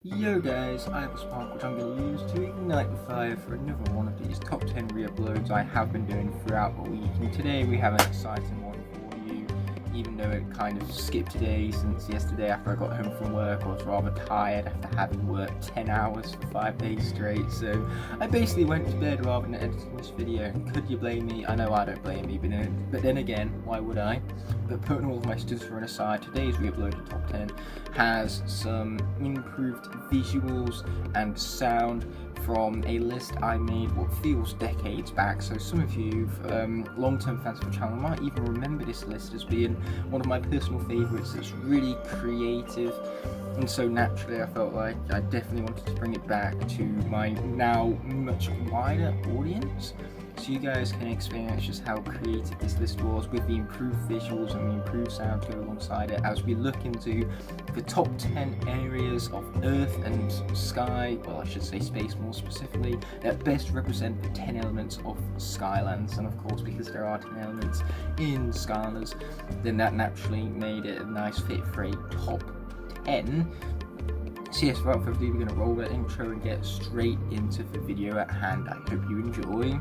Yo guys, I have a spark which I'm going to use to ignite the fire for another one of these top 10 re-uploads I have been doing throughout the week, and today we have an exciting one for you. Even though it kind of skipped today, since yesterday after I got home from work I was rather tired after having worked 10 hours for 5 days straight, so I basically went to bed rather than editing this video. Could you blame me? I know I don't blame you, but then again, why would I? But putting all of my stuff for an aside, today's re-uploaded top 10 has some improved visuals and sound from a list I made what feels decades back. So some of you long-term fans of the channel might even remember this list as being one of my personal favourites. It's really creative, and so naturally I felt like I definitely wanted to bring it back to my now much wider audience, so you guys can experience just how creative this list was with the improved visuals and the improved sound to go alongside it, as we look into the top 10 areas of Earth and sky, well I should say space more specifically, that best represent the 10 elements of Skylanders. And of course, because there are 10 elements in Skylanders, then that naturally made it a nice fit for a top 10. So yes, without further ado, we're going to roll that intro and get straight into the video at hand. I hope you enjoy.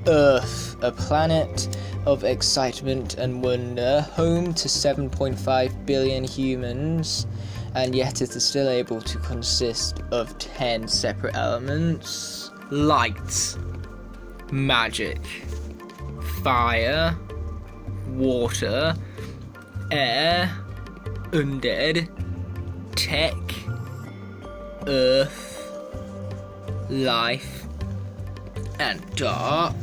Earth, a planet of excitement and wonder, home to 7.5 billion humans, and yet it is still able to consist of 10 separate elements: light, magic, fire, water, air, undead, tech, earth, life, and dark.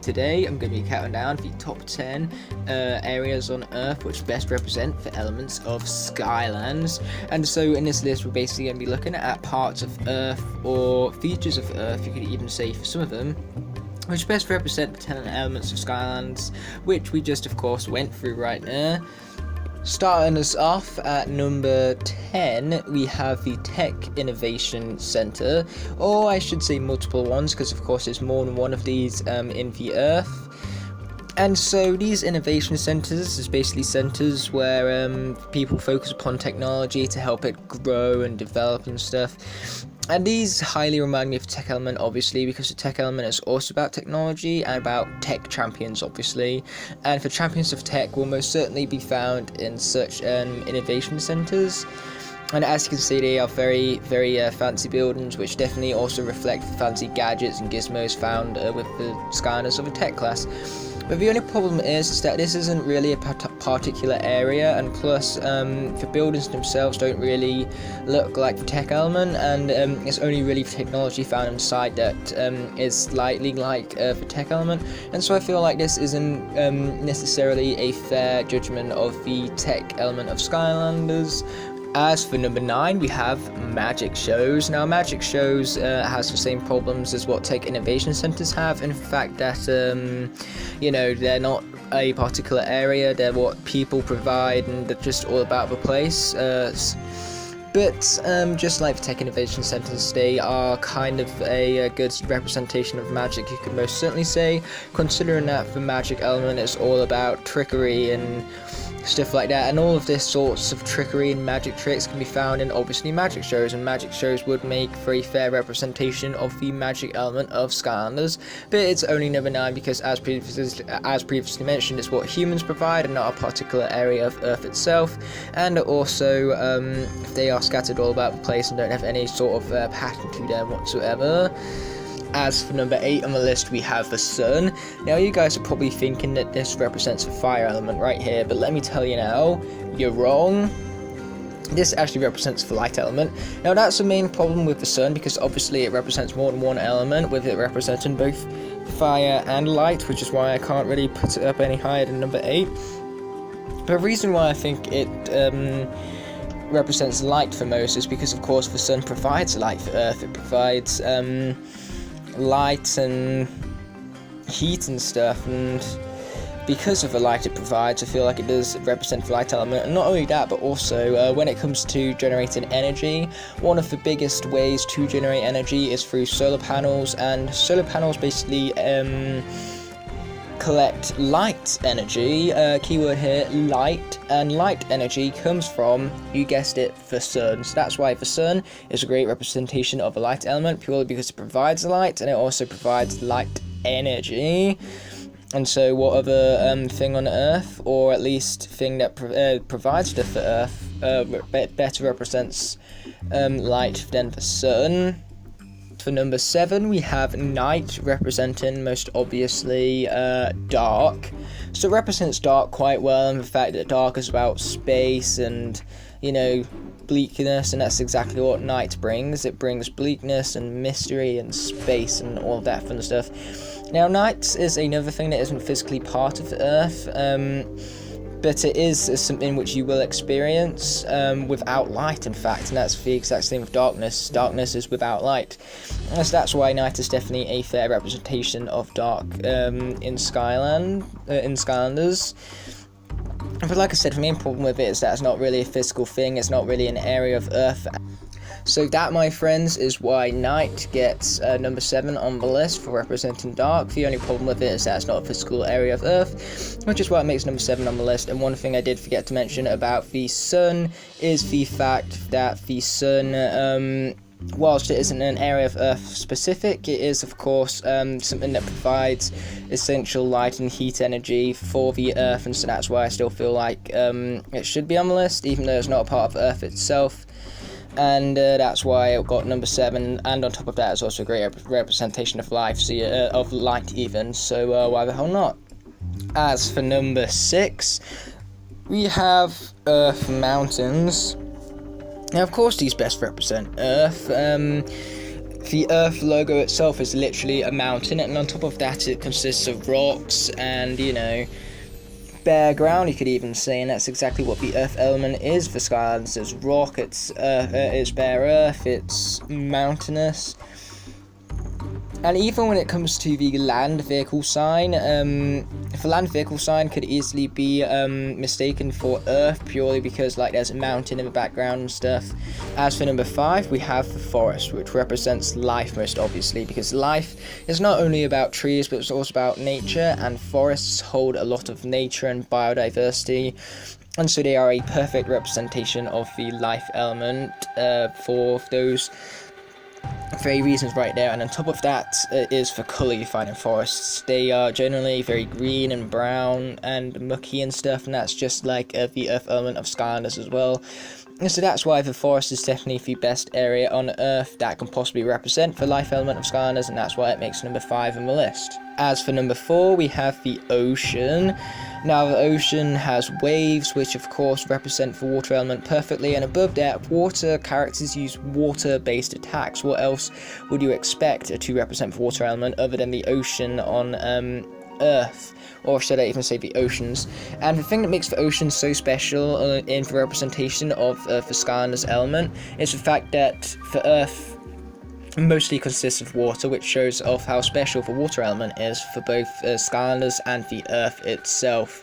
Today I'm going to be counting down the top 10 areas on Earth which best represent the elements of Skylands. And so in this list we're basically going to be looking at parts of Earth, or features of Earth you could even say for some of them, which best represent the 10 elements of Skylands, which we just of course went through right now. Starting us off at number 10, we have the Tech Innovation Center, or I should say multiple ones, because of course there's more than one of these in the Earth. And so these innovation centers is basically centers where people focus upon technology to help it grow and develop and stuff. And these highly remind me of Tech Element, obviously, because the Tech Element is also about technology and about tech champions, obviously. And for champions of tech will most certainly be found in such innovation centers. And as you can see, they are very, very fancy buildings, which definitely also reflect the fancy gadgets and gizmos found with the Skylanders of a tech class. But the only problem is that this isn't really a particular area, and plus the buildings themselves don't really look like the tech element, and it's only really the technology found inside that is slightly like the tech element. And so I feel like this isn't necessarily a fair judgment of the tech element of Skylanders. As for number 9, we have magic shows. Now, magic shows has the same problems as what tech innovation centers have, in the fact that they're not a particular area, they're what people provide, and they're just all about the place. But just like the Tech Innovation Centers, they are kind of a good representation of magic, you could most certainly say, considering that the magic element is all about trickery and stuff like that, and all of this sorts of trickery and magic tricks can be found in obviously magic shows, and magic shows would make for a fair representation of the magic element of Skylanders. But it's only number 9 because as previously mentioned, it's what humans provide and not a particular area of Earth itself, and also they are scattered all about the place and don't have any sort of pattern to them whatsoever. As for number 8 on the list, we have the sun. Now, you guys are probably thinking that this represents the fire element right here, but let me tell you now, you're wrong. This actually represents the light element. Now, that's the main problem with the sun, because obviously it represents more than one element, with it representing both fire and light, which is why I can't really put it up any higher than number 8. The reason why I think it represents light for most is because, of course, the sun provides light for Earth. It provides light and heat and stuff, and because of the light it provides, I feel like it does represent the light element. And not only that, but also when it comes to generating energy, one of the biggest ways to generate energy is through solar panels, and solar panels basically collect light energy, keyword here, light, and light energy comes from, you guessed it, the sun. So that's why the sun is a great representation of a light element, purely because it provides light, and it also provides light energy. And so what other thing on Earth, or at least thing that provides stuff for Earth, better represents light than the sun? For number 7, we have night, representing most obviously dark. So it represents dark quite well, and the fact that dark is about space and, you know, bleakness, and that's exactly what night brings. It brings bleakness and mystery and space and all that fun stuff. Now, night is another thing that isn't physically part of Earth, but it is something which you will experience without light, in fact, and that's the exact same with darkness. Darkness is without light. So that's why night is definitely a fair representation of dark in Skylanders. But like I said, the main problem with it is that it's not really a physical thing, it's not really an area of Earth. So that, my friends, is why night gets number 7 on the list for representing dark. The only problem with it is that it's not a physical area of Earth, which is why it makes number 7 on the list. And one thing I did forget to mention about the sun is the fact that the sun, whilst it isn't an area of Earth specific, it is of course something that provides essential light and heat energy for the Earth, and so that's why I still feel like it should be on the list, even though it's not a part of Earth itself. And that's why it got number 7, and on top of that, it's also a great representation of life, of light even, so why the hell not? As for number 6, we have Earth Mountains. Now, of course, these best represent Earth. The Earth logo itself is literally a mountain, and on top of that, it consists of rocks and, you know, bare ground, you could even say, and that's exactly what the Earth element is for Skylanders. It's rock, it's bare Earth, it's mountainous. And even when it comes to the land vehicle sign, the land vehicle sign could easily be mistaken for Earth, purely because like there's a mountain in the background and stuff. As for number 5, we have the forest, which represents life most obviously, because life is not only about trees, but it's also about nature, and forests hold a lot of nature and biodiversity. And so they are a perfect representation of the life element for those very reasons right there. And on top of that is the colour you find in forests. They are generally very green and brown and mucky and stuff, and that's just like the Earth element of Skylanders as well. And so that's why the forest is definitely the best area on Earth that can possibly represent the life element of Skylanders, and that's why it makes number 5 on the list. As for number 4, we have the ocean. Now, the ocean has waves, which of course represent the water element perfectly, and above that, water characters use water-based attacks. What else would you expect to represent the water element other than the ocean on Earth? Or should I even say the oceans? And the thing that makes the oceans so special in the representation of the Skylanders element is the fact that the Earth mostly consists of water, which shows off how special the water element is for both Skylanders and the Earth itself.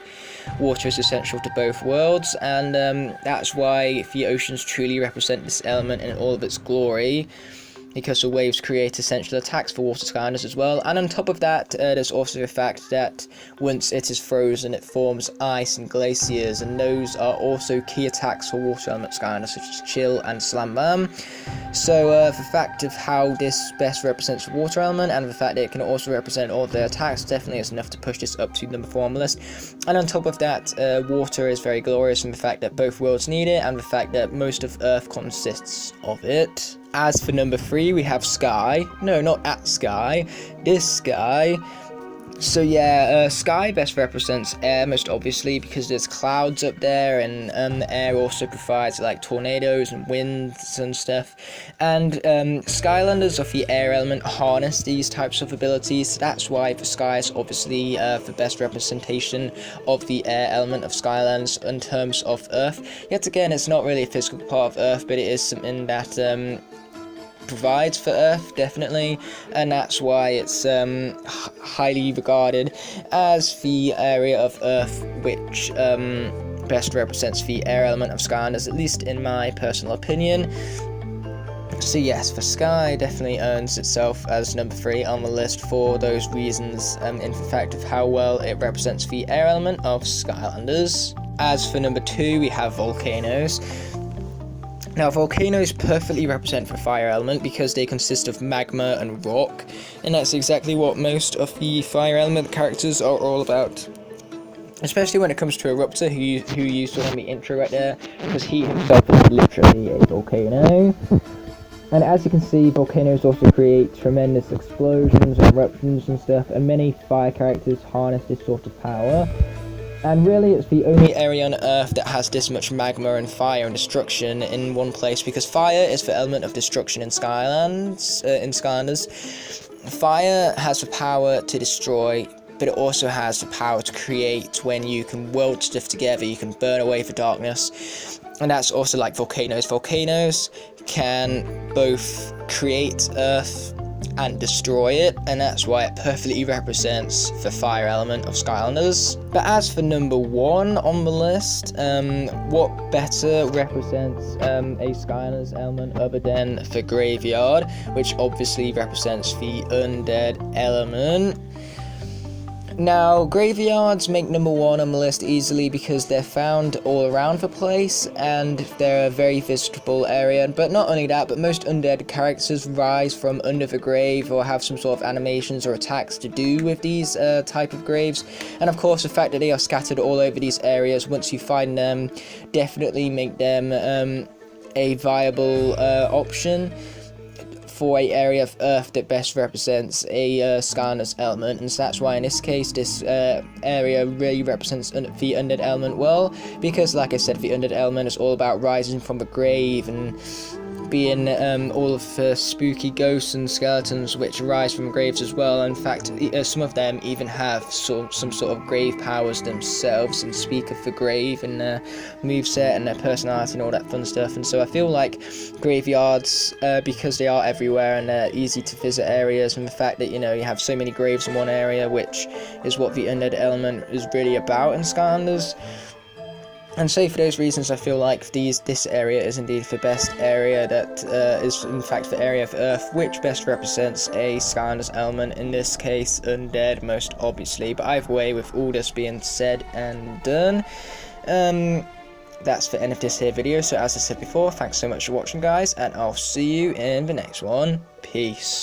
Water is essential to both worlds, and that's why the oceans truly represent this element in all of its glory, because the waves create essential attacks for water Skylanders as well. And on top of that, there's also the fact that once it is frozen, it forms ice and glaciers, and those are also key attacks for water element Skylanders, such as Chill and Slam Bam. So the fact of how this best represents the water element, and the fact that it can also represent all of their attacks, definitely is enough to push this up to number 4 on the list. And on top of that, water is very glorious in the fact that both worlds need it, and the fact that most of Earth consists of it. As for number 3, we have Sky. No, not at Sky. This Sky. So yeah, Sky best represents air most obviously, because there's clouds up there, and the air also provides like tornadoes and winds and stuff. And Skylanders of the air element harness these types of abilities, so that's why the Sky is obviously the best representation of the air element of Skylands in terms of Earth. Yet again, it's not really a physical part of Earth, but it is something that provides for Earth, definitely, and that's why it's highly regarded as the area of Earth which best represents the air element of Skylanders, at least in my personal opinion. So yes, the sky definitely earns itself as number 3 on the list for those reasons, in fact of how well it represents the air element of Skylanders. As for number 2, we have volcanoes. Now, volcanoes perfectly represent the fire element because they consist of magma and rock, and that's exactly what most of the fire element characters are all about. Especially when it comes to Eruptor, who you saw in the intro right there, because he himself is literally a volcano. And as you can see, volcanoes also create tremendous explosions and eruptions and stuff, and many fire characters harness this sort of power. And really, it's the only area on Earth that has this much magma and fire and destruction in one place, because fire is the element of destruction in Skylanders. Fire has the power to destroy, but it also has the power to create. When you can weld stuff together, you can burn away the darkness. And that's also like volcanoes. Volcanoes can both create Earth and destroy it, and that's why it perfectly represents the fire element of Skylanders. But as for number 1 on the list, what better represents a Skylanders element other than the graveyard, which obviously represents the undead element. Now, graveyards make number 1 on the list easily because they're found all around the place and they're a very visitable area. But not only that, but most undead characters rise from under the grave or have some sort of animations or attacks to do with these type of graves. And of course, the fact that they are scattered all over these areas, once you find them, definitely make them a viable option for a area of Earth that best represents a Skylanders element, and so that's why in this case this area really represents the undead element well, because like I said, the undead element is all about rising from the grave and being all of the spooky ghosts and skeletons which arise from graves as well. In fact, some of them even have some sort of grave powers themselves and speak of the grave and their moveset and their personality and all that fun stuff. And so I feel like graveyards, because they are everywhere and they're easy to visit areas, and the fact that, you know, you have so many graves in one area, which is what the undead element is really about in Skylanders. And so for those reasons, I feel like this area is indeed the best area that is in fact the area of Earth which best represents a Skylanders element, in this case undead most obviously. But either way, with all this being said and done, that's the end of this here video. So as I said before, thanks so much for watching guys, and I'll see you in the next one. Peace.